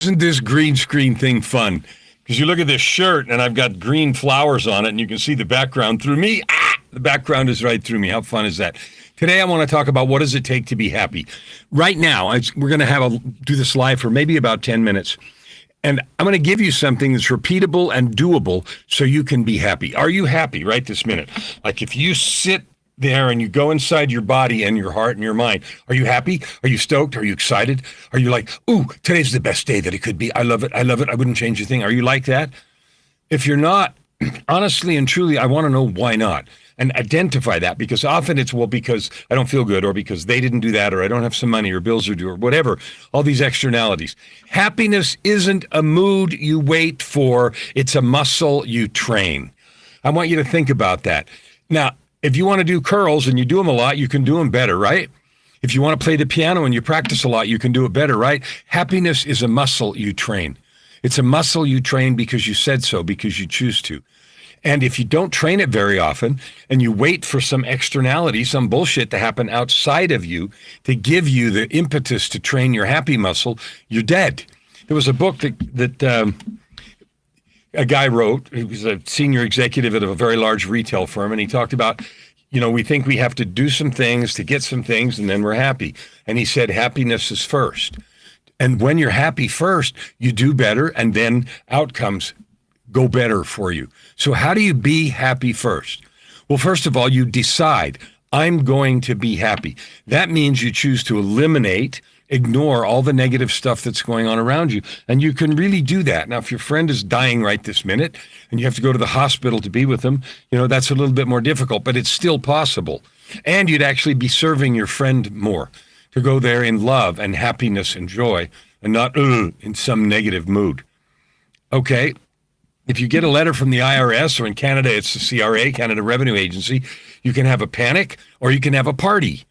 Isn't this green screen thing fun? Because you look at this shirt and I've got green flowers on it and you can see the background through me. The background is right through me. How fun is that? Today I want to talk about what does it take to be happy. Right now, we're going to do this live for maybe about 10 minutes. And I'm going to give you something that's repeatable and doable so you can be happy. Are you happy right this minute? Like if you sit there and you go inside your body and your heart and your mind, are you happy? Are you stoked? Are you excited? Are you like, ooh, today's the best day that it could be. I love it. I love it. I wouldn't change a thing. Are you like that? If you're not, honestly and truly, I want to know why not. And identify that, because often it's, well, because I don't feel good, or because they didn't do that, or I don't have some money, or bills are due, or whatever, all these externalities. Happiness isn't a mood you wait for. It's a muscle you train. I want you to think about that. Now, if you want to do curls and you do them a lot, you can do them better, right? If you want to play the piano and you practice a lot, you can do it better, right? Happiness is a muscle you train. It's a muscle you train because you said so, because you choose to. And if you don't train it very often and you wait for some externality, some bullshit to happen outside of you to give you the impetus to train your happy muscle, you're dead. There was a book that a guy wrote. He was a senior executive at a very large retail firm, and he talked about, we think we have to do some things to get some things, and then we're happy. And he said happiness is first. And when you're happy first, you do better, and then outcomes go better for you. So how do you be happy first? Well, first of all, you decide, I'm going to be happy. That means you choose to ignore all the negative stuff that's going on around you. And you can really do that. Now, if your friend is dying right this minute and you have to go to the hospital to be with them, that's a little bit more difficult, but it's still possible. And you'd actually be serving your friend more to go there in love and happiness and joy and not in some negative mood. Okay. If you get a letter from the IRS, or in Canada, it's the CRA, Canada Revenue Agency, you can have a panic or you can have a party.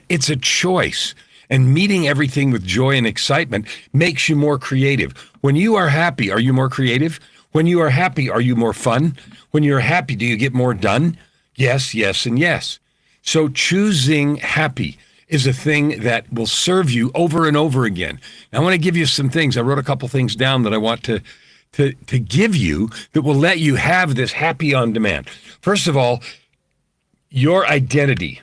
It's a choice. And meeting everything with joy and excitement makes you more creative. When you are happy, are you more creative? When you are happy, are you more fun? When you're happy, do you get more done? Yes, yes, and yes. So choosing happy is a thing that will serve you over and over again. Now, I want to give you some things. I wrote a couple things down that I want to give you that will let you have this happy on demand. First of all, your identity.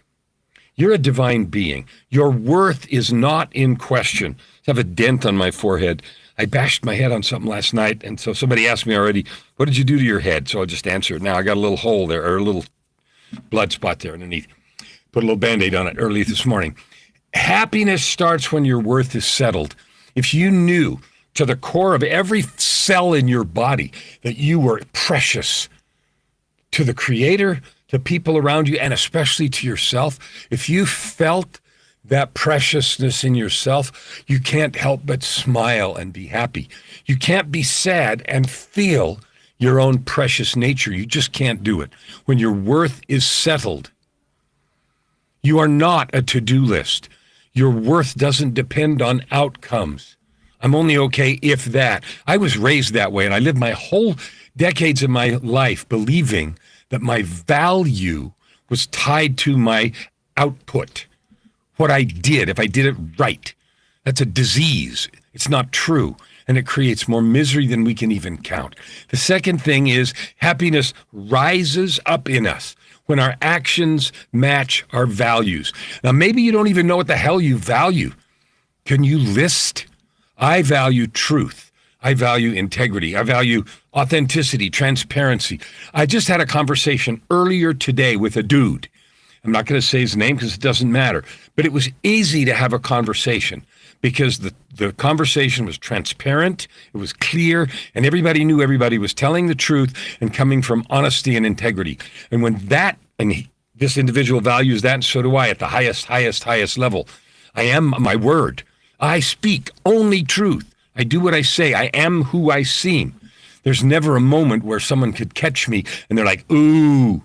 You're a divine being. Your worth is not in question. I have a dent on my forehead. I bashed my head on something last night, and so somebody asked me already, what did you do to your head? So I'll just answer it now. I got a little hole there, or a little blood spot there underneath. Put a little Band-Aid on it early this morning. Happiness starts when your worth is settled. If you knew to the core of every cell in your body that you were precious to the Creator, to people around you, and especially to yourself, if you felt that preciousness in yourself, you can't help but smile and be happy. You can't be sad and feel your own precious nature. You just can't do it. When your worth is settled, you are not a to-do list. Your worth doesn't depend on outcomes. I'm only okay if that. I was raised that way, and I lived my whole decades of my life believing that my value was tied to my output, what I did, if I did it right. That's a disease. It's not true, and it creates more misery than we can even count. The second thing is happiness rises up in us when our actions match our values. Now, maybe you don't even know what the hell you value. Can you list? I value truth. I value integrity. I value authenticity, transparency. I just had a conversation earlier today with a dude. I'm not going to say his name because it doesn't matter, but it was easy to have a conversation because the conversation was transparent, it was clear, and everybody knew everybody was telling the truth and coming from honesty and integrity. And when this individual values that, and so do I at the highest level. I am my word. I speak only truth. I do what I say. I am who I seem. There's never a moment where someone could catch me and they're like, ooh.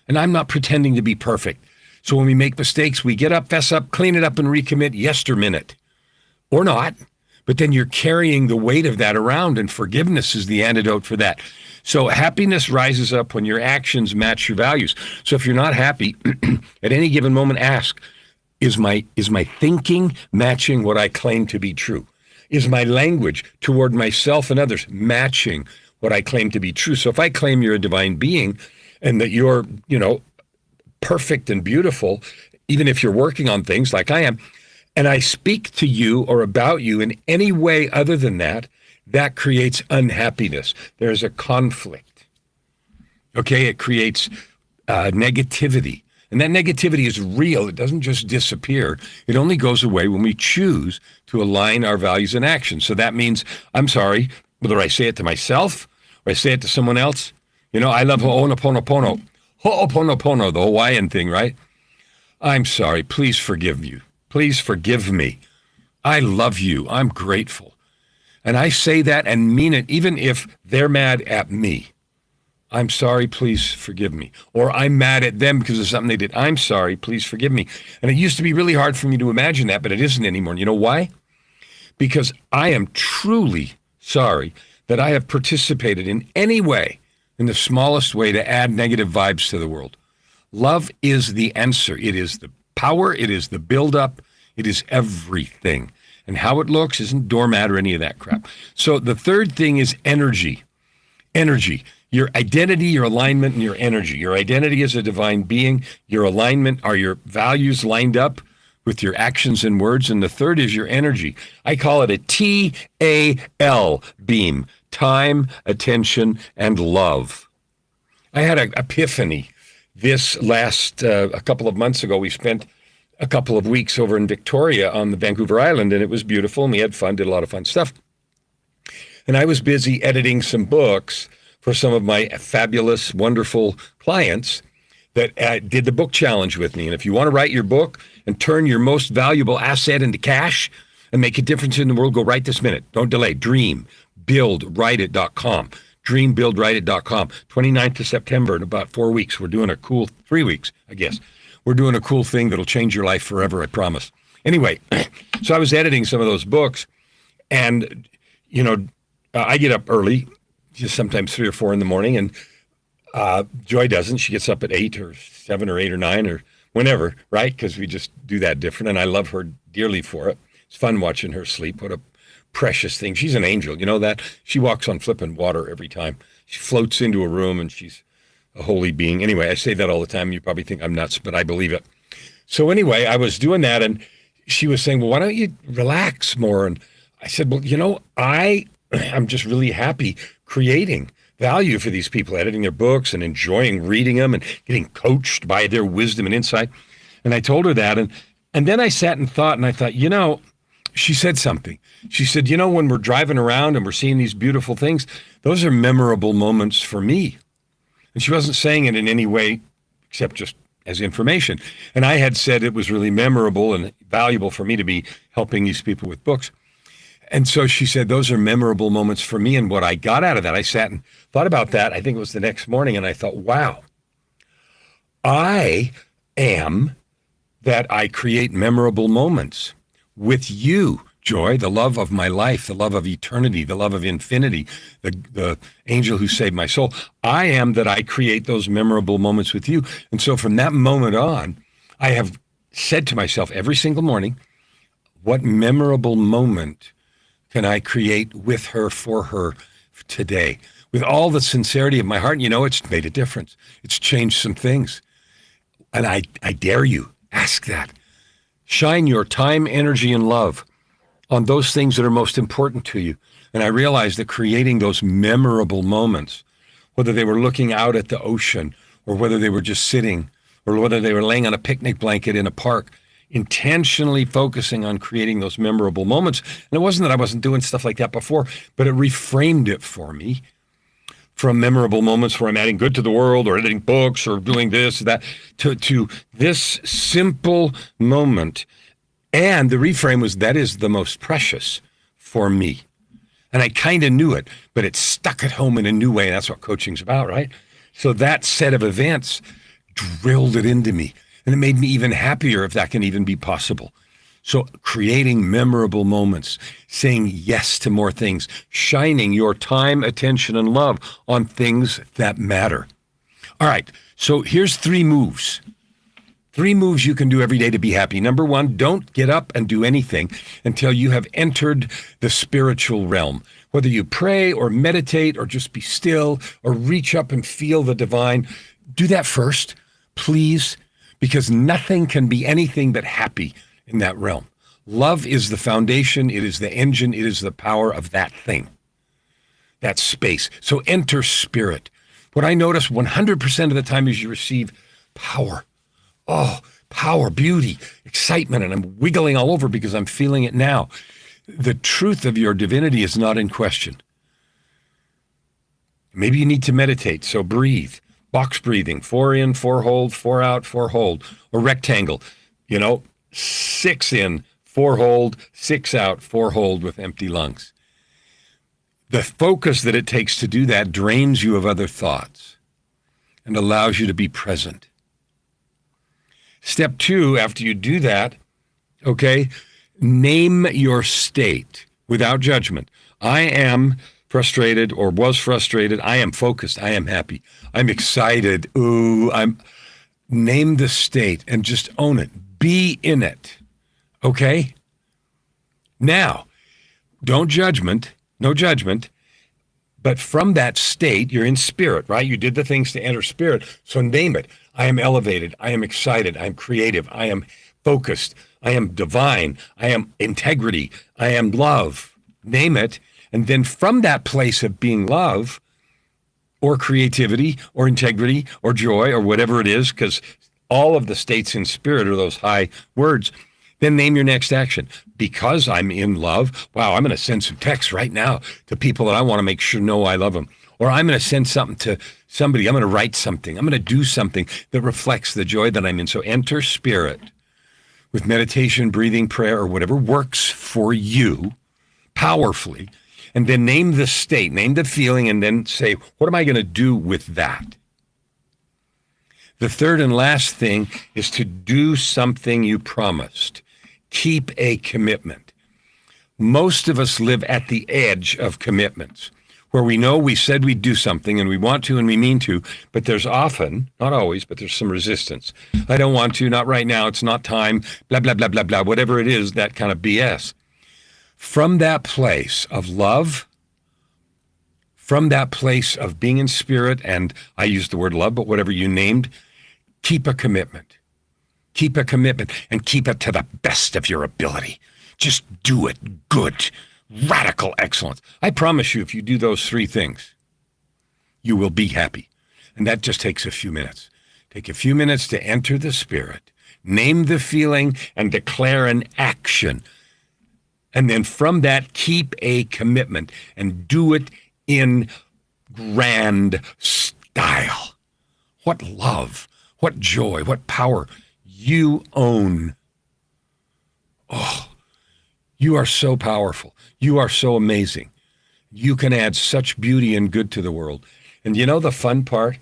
And I'm not pretending to be perfect. So when we make mistakes, we get up, fess up, clean it up, and recommit yesterminute. Or not. But then you're carrying the weight of that around, and forgiveness is the antidote for that. So happiness rises up when your actions match your values. So if you're not happy, at any given moment, ask, is my thinking matching what I claim to be true? Is my language toward myself and others matching what I claim to be true? So if I claim you're a divine being and that you're, perfect and beautiful, even if you're working on things like I am, and I speak to you or about you in any way other than that, that creates unhappiness. There's a conflict. Okay, it creates negativity. And that negativity is real. It doesn't just disappear. It only goes away when we choose to align our values and actions. So that means, I'm sorry, whether I say it to myself or I say it to someone else. I love Ho'oponopono. Ho'oponopono, the Hawaiian thing, right? I'm sorry. Please forgive you. Please forgive me. I love you. I'm grateful. And I say that and mean it even if they're mad at me. I'm sorry, please forgive me. Or I'm mad at them because of something they did. I'm sorry, please forgive me. And it used to be really hard for me to imagine that, but it isn't anymore. And you know why? Because I am truly sorry that I have participated in any way, in the smallest way, to add negative vibes to the world. Love is the answer. It is the power. It is the buildup. It is everything. And how it looks isn't doormat or any of that crap. So the third thing is energy. Energy. Your identity, your alignment, and your energy. Your identity as a divine being. Your alignment, are your values lined up with your actions and words? And the third is your energy. I call it a TAL beam. Time, attention, and love. I had an epiphany this last, a couple of months ago. We spent a couple of weeks over in Victoria on the Vancouver Island, and it was beautiful, and we had fun, did a lot of fun stuff. And I was busy editing some books for some of my fabulous, wonderful clients that did the book challenge with me. And if you want to write your book and turn your most valuable asset into cash and make a difference in the world, go right this minute. Don't delay. DreamBuildWriteIt.com. DreamBuildWriteIt.com. 29th of September, in about 4 weeks. We're doing a cool, 3 weeks, I guess. We're doing a cool thing that'll change your life forever, I promise. Anyway, so I was editing some of those books, and, I get up early, just sometimes 3 or 4 in the morning, and Joy doesn't. She gets up at 8 or 7 or 8 or 9 or whenever, right? Because we just do that different, and I love her dearly for it. It's fun watching her sleep. What a precious thing. She's an angel. You know that? She walks on flipping water every time. She floats into a room, and she's a holy being. Anyway, I say that all the time. You probably think I'm nuts, but I believe it. So anyway, I was doing that, and she was saying, well, why don't you relax more? And I said, well, I'm just really happy creating value for these people, editing their books and enjoying reading them and getting coached by their wisdom and insight. And I told her that. And then I sat and thought, she said something. She said, when we're driving around and we're seeing these beautiful things, those are memorable moments for me. And she wasn't saying it in any way except just as information. And I had said it was really memorable and valuable for me to be helping these people with books. And so she said, those are memorable moments for me. And what I got out of that, I sat and thought about that. I think it was the next morning. And I thought, wow, I am that I create memorable moments with you, Joy, the love of my life, the love of eternity, the love of infinity, the angel who saved my soul. I am that I create those memorable moments with you. And so from that moment on, I have said to myself every single morning, what memorable moment can I create with her, for her today? With all the sincerity of my heart. And it's made a difference. It's changed some things. And I dare you, ask that. Shine your time, energy, and love on those things that are most important to you. And I realized that creating those memorable moments, whether they were looking out at the ocean or whether they were just sitting or whether they were laying on a picnic blanket in a park, intentionally focusing on creating those memorable moments. And it wasn't that I wasn't doing stuff like that before, but it reframed it for me from memorable moments where I'm adding good to the world or editing books or doing this, that, to this simple moment. And the reframe was, that is the most precious for me. And I kind of knew it, but it stuck at home in a new way. And that's what coaching's about, right? So that set of events drilled it into me. And it made me even happier, if that can even be possible. So creating memorable moments, saying yes to more things, shining your time, attention, and love on things that matter. All right, so here's 3 moves 3 moves you can do every day to be happy. Number 1, don't get up and do anything until you have entered the spiritual realm. Whether you pray or meditate or just be still or reach up and feel the divine, do that first, please, because nothing can be anything but happy in that realm. Love is the foundation. It is the engine. It is the power of that thing, that space. So enter spirit. What I notice 100% of the time is you receive power. Oh, power, beauty, excitement, and I'm wiggling all over because I'm feeling it now. The truth of your divinity is not in question. Maybe you need to meditate, so breathe. Box breathing, 4 in, 4 hold, 4 out, 4 hold. Or rectangle, 6 in, 4 hold, 6 out, 4 hold with empty lungs. The focus that it takes to do that drains you of other thoughts and allows you to be present. Step 2, after you do that, name your state without judgment. I am frustrated or was frustrated. I am focused. I am happy. I'm excited. Name the state and just own it. Be in it. Okay? Now, no judgment, but from that state, you're in spirit, right? You did the things to enter spirit, so name it. I am elevated. I am excited. I am creative. I am focused. I am divine. I am integrity. I am love. Name it. And then from that place of being love or creativity or integrity or joy or whatever it is, because all of the states in spirit are those high words, then name your next action. Because I'm in love, wow, I'm going to send some texts right now to people that I want to make sure know I love them. Or I'm going to send something to somebody. I'm going to write something. I'm going to do something that reflects the joy that I'm in. So enter spirit with meditation, breathing, prayer, or whatever works for you powerfully. And then name the state, name the feeling, and then say, what am I going to do with that? The third and last thing is to do something you promised. Keep a commitment. Most of us live at the edge of commitments, where we know we said we'd do something and we want to and we mean to, but there's often, not always, but there's some resistance. I don't want to, not right now, it's not time, blah, blah, blah, blah, blah, whatever it is, that kind of BS. From that place of love, from that place of being in spirit, and I use the word love, but whatever you named, keep a commitment. Keep a commitment and keep it to the best of your ability. Just do it good. Radical excellence. I promise you, if you do those 3 things, you will be happy. And that just takes a few minutes. Take a few minutes to enter the spirit, name the feeling, and declare an action. And then from that, keep a commitment and do it in grand style. What love, what joy, what power you own. Oh, you are so powerful. You are so amazing. You can add such beauty and good to the world. And you know the fun part?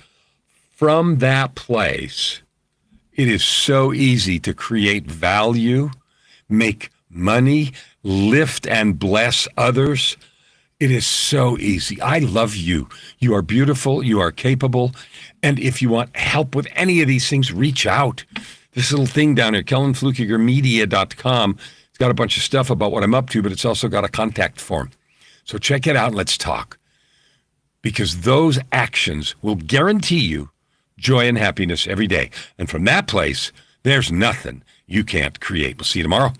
From that place, it is so easy to create value, make money, lift and bless others. It is so easy. I love you. You are beautiful. You are capable. And if you want help with any of these things, reach out. This little thing down here, KellenFlukigerMedia.com. It's got a bunch of stuff about what I'm up to, but it's also got a contact form. So check it out and let's talk. Because those actions will guarantee you joy and happiness every day. And from that place, there's nothing you can't create. We'll see you tomorrow.